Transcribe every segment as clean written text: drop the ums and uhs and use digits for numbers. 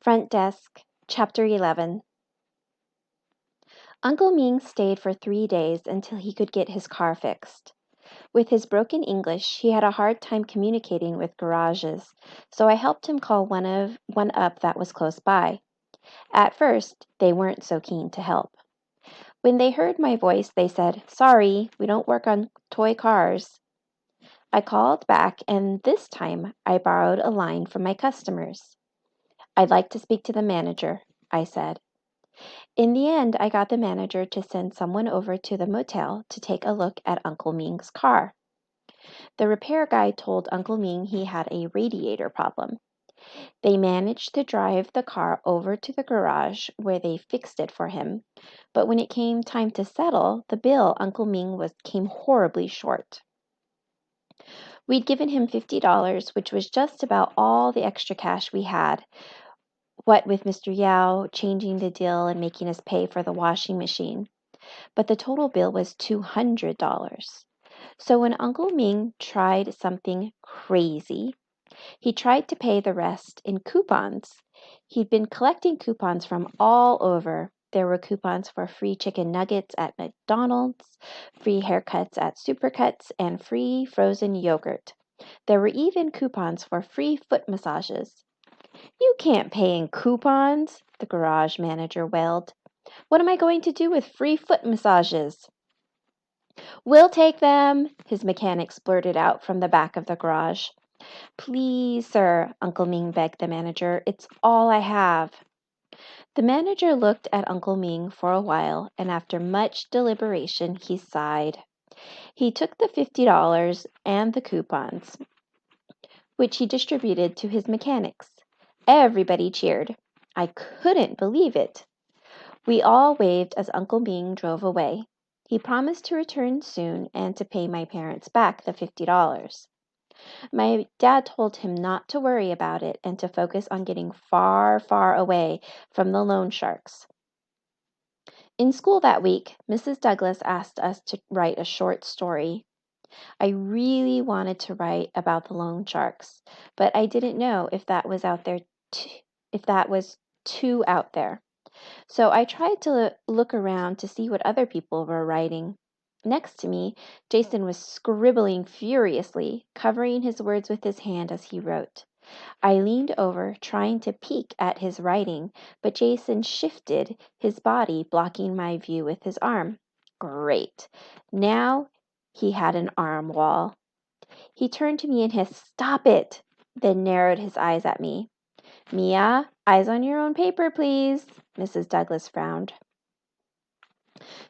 Front Desk, Chapter 11. Uncle Ming stayed for 3 days until he could get his car fixed. With his broken English, he had a hard time communicating with garages, so I helped him call one up that was close by. At first, they weren't so keen to help. When they heard my voice, they said, "Sorry, we don't work on toy cars." I called back, and this time I borrowed a line from my customers. "I'd like to speak to the manager," I said. In the end, I got the manager to send someone over to the motel to take a look at Uncle Ming's car. The repair guy told Uncle Ming he had a radiator problem. They managed to drive the car over to the garage where they fixed it for him, but when it came time to settle, the bill Uncle Ming came horribly short. We'd given him $50, which was just about all the extra cash we had, what with Mr. Yao changing the deal and making us pay for the washing machine. But the total bill was $200. So when Uncle Ming tried something crazy, he tried to pay the rest in coupons. He'd been collecting coupons from all over. There were coupons for free chicken nuggets at McDonald's, free haircuts at Supercuts, and free frozen yogurt. There were even coupons for free foot massages. "You can't pay in coupons," the garage manager wailed. "What am I going to do with free foot massages?" "We'll take them," his mechanics blurted out from the back of the garage. "Please, sir," Uncle Ming begged the manager. "It's all I have." The manager looked at Uncle Ming for a while, and after much deliberation, he sighed. He took the $50 and the coupons, which he distributed to his mechanics. Everybody cheered. I couldn't believe it. We all waved as Uncle Ming drove away. He promised to return soon and to pay my parents back the $50. My dad told him not to worry about it and to focus on getting far, far away from the loan sharks. In school that week, Mrs. Douglas asked us to write a short story. I really wanted to write about the loan sharks, but I didn't know if that was too out there. So I tried to look around to see what other people were writing. Next to me, Jason was scribbling furiously, covering his words with his hand as he wrote. I leaned over, trying to peek at his writing, but Jason shifted his body, blocking my view with his arm. Great. Now he had an arm wall. He turned to me and hissed, "Stop it!" then narrowed his eyes at me. "Mia, eyes on your own paper, please," Mrs. Douglas frowned.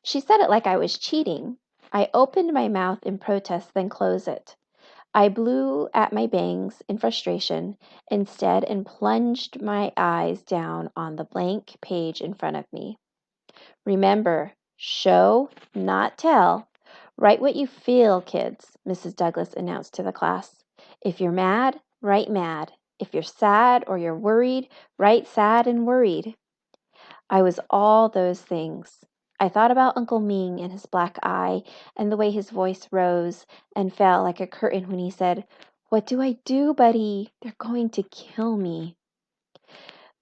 She said it like I was cheating. I opened my mouth in protest, then closed it. I blew at my bangs in frustration instead and plunged my eyes down on the blank page in front of me. "Remember, show, not tell. Write what you feel, kids," Mrs. Douglas announced to the class. "If you're mad, write mad. If you're sad or you're worried, write sad and worried." I was all those things. I thought about Uncle Ming and his black eye and the way his voice rose and fell like a curtain when he said, "What do I do, buddy? They're going to kill me."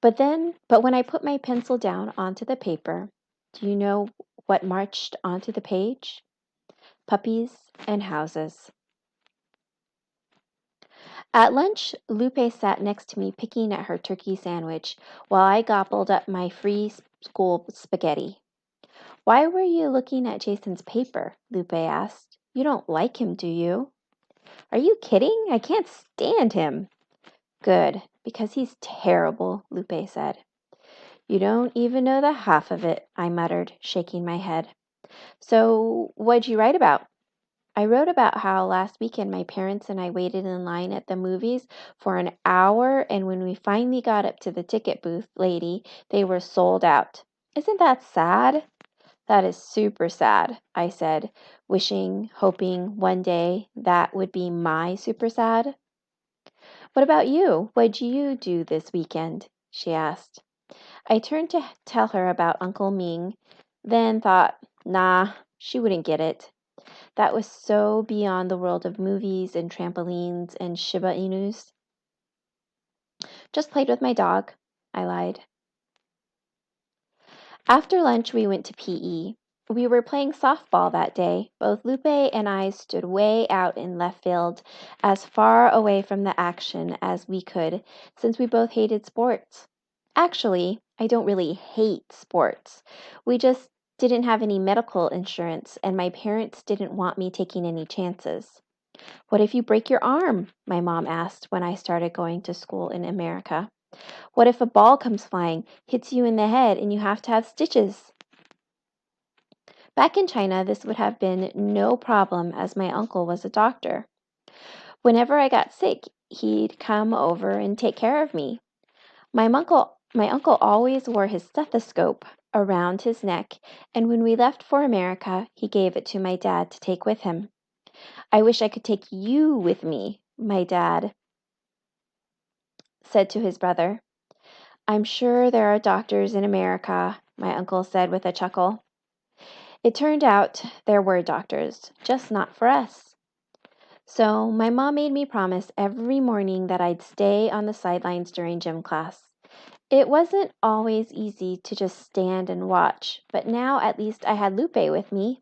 But when I put my pencil down onto the paper, do you know what marched onto the page? Puppies and houses. At lunch, Lupe sat next to me picking at her turkey sandwich while I gobbled up my free school spaghetti. "Why were you looking at Jason's paper?" Lupe asked. "You don't like him, do you?" "Are you kidding? I can't stand him." "Good, because he's terrible," Lupe said. "You don't even know the half of it," I muttered, shaking my head. "So, what'd you write about?" "I wrote about how last weekend my parents and I waited in line at the movies for an hour, and when we finally got up to the ticket booth lady, they were sold out. Isn't that sad?" "That is super sad," I said, hoping one day that would be my super sad. "What about you? What'd you do this weekend?" she asked. I turned to tell her about Uncle Ming, then thought, nah, she wouldn't get it. That was so beyond the world of movies and trampolines and Shiba Inus. "Just played with my dog." I lied. After lunch, we went to PE. We were playing softball that day. Both Lupe and I stood way out in left field, as far away from the action as we could, since we both hated sports. Actually, I don't really hate sports. We just didn't have any medical insurance, and my parents didn't want me taking any chances. What if you break your arm? My mom asked when I started going to school in America. What if a ball comes flying, hits you in the head, and you have to have stitches? Back in China, this would have been no problem as my uncle was a doctor. Whenever I got sick, he'd come over and take care of me. My uncle always wore his stethoscope around his neck, and when we left for America, he gave it to my dad to take with him. I wish I could take you with me, my dad said to his brother. I'm sure there are doctors in America, my uncle said with a chuckle. It turned out there were doctors, just not for us. So my mom made me promise every morning that I'd stay on the sidelines during gym class. It wasn't always easy to just stand and watch, but now at least I had Lupe with me.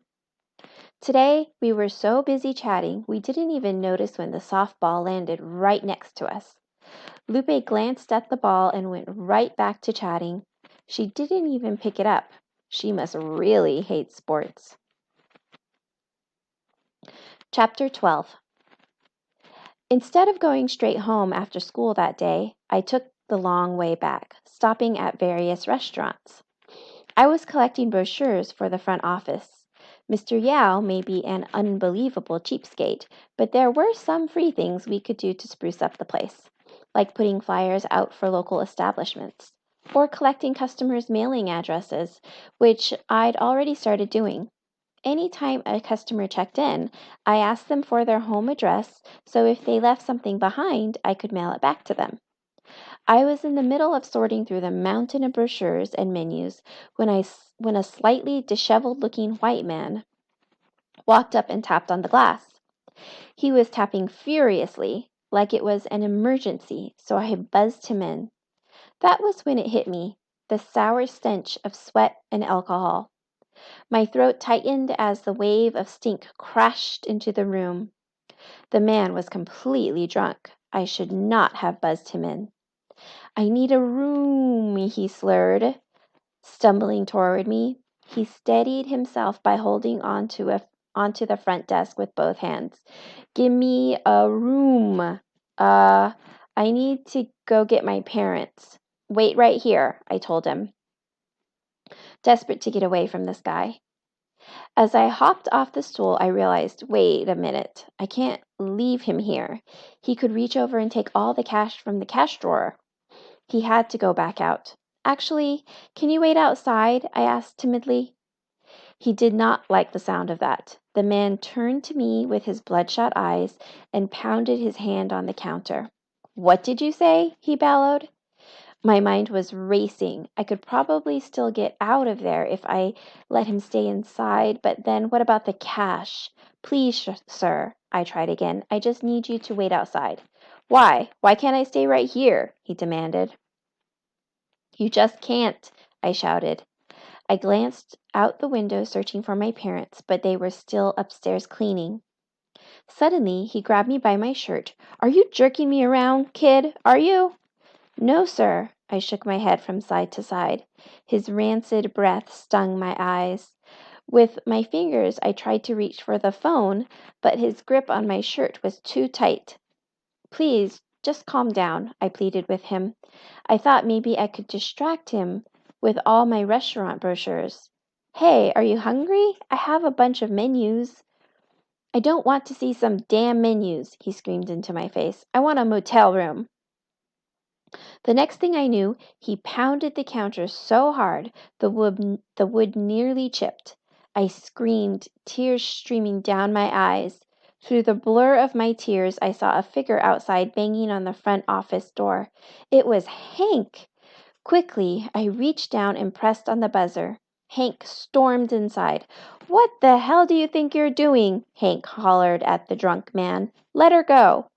Today, we were so busy chatting, we didn't even notice when the softball landed right next to us. Lupe glanced at the ball and went right back to chatting. She didn't even pick it up. She must really hate sports. Chapter 12. Instead of going straight home after school that day, I took the long way back, stopping at various restaurants. I was collecting brochures for the front office. Mr. Yao may be an unbelievable cheapskate, but there were some free things we could do to spruce up the place, like putting flyers out for local establishments, or collecting customers' mailing addresses, which I'd already started doing. Anytime a customer checked in, I asked them for their home address, so if they left something behind, I could mail it back to them. I was in the middle of sorting through the mountain of brochures and menus when a slightly disheveled-looking white man walked up and tapped on the glass. He was tapping furiously, like it was an emergency, so I buzzed him in. That was when it hit me, the sour stench of sweat and alcohol. My throat tightened as the wave of stink crashed into the room. The man was completely drunk. I should not have buzzed him in. I need a room, he slurred, stumbling toward me. He steadied himself by holding onto the front desk with both hands. Give me a room. I need to go get my parents. Wait right here, I told him, desperate to get away from this guy. As I hopped off the stool, I realized, wait a minute, I can't leave him here. He could reach over and take all the cash from the cash drawer. He had to go back out. Actually, can you wait outside? I asked timidly. He did not like the sound of that. The man turned to me with his bloodshot eyes and pounded his hand on the counter. What did you say? He bellowed. My mind was racing. I could probably still get out of there if I let him stay inside, but then what about the cash? Please, sir, I tried again. I just need you to wait outside. Why? Why can't I stay right here? He demanded. You just can't, I shouted. I glanced out the window searching for my parents, but they were still upstairs cleaning. Suddenly, he grabbed me by my shirt. Are you jerking me around, kid? Are you? No, sir. I shook my head from side to side. His rancid breath stung my eyes. With my fingers, I tried to reach for the phone, but his grip on my shirt was too tight. Please, just calm down, I pleaded with him. I thought maybe I could distract him with all my restaurant brochures. Hey, are you hungry? I have a bunch of menus. I don't want to see some damn menus, he screamed into my face. I want a motel room. The next thing I knew, he pounded the counter so hard the wood nearly chipped. I screamed, tears streaming down my eyes. Through the blur of my tears, I saw a figure outside banging on the front office door. It was Hank! Quickly, I reached down and pressed on the buzzer. Hank stormed inside. What the hell do you think you're doing? Hank hollered at the drunk man. Let her go.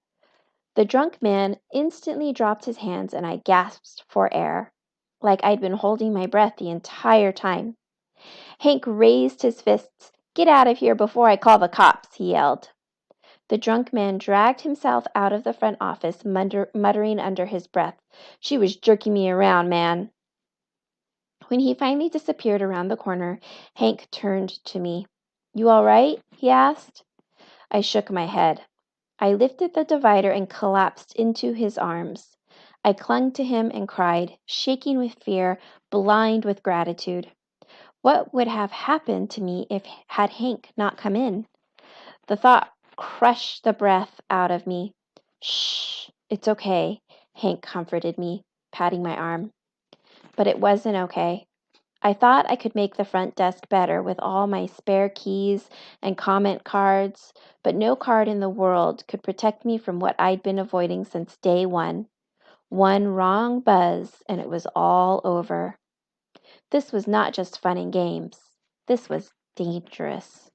The drunk man instantly dropped his hands and I gasped for air. like I'd been holding my breath the entire time. Hank raised his fists. "Get out of here before I call the cops," he yelled. The drunk man dragged himself out of the front office, muttering under his breath, "She was jerking me around, man." When he finally disappeared around the corner, Hank turned to me. "You all right?" he asked. I shook my head. I lifted the divider and collapsed into his arms. I clung to him and cried, shaking with fear, blind with gratitude. What would have happened to me if had Hank not come in? The thought crushed the breath out of me. "Shh, it's okay," Hank comforted me, patting my arm. But it wasn't okay. I thought I could make the front desk better with all my spare keys and comment cards, but no card in the world could protect me from what I'd been avoiding since day one. One wrong buzz, and it was all over. This was not just fun and games. This was dangerous.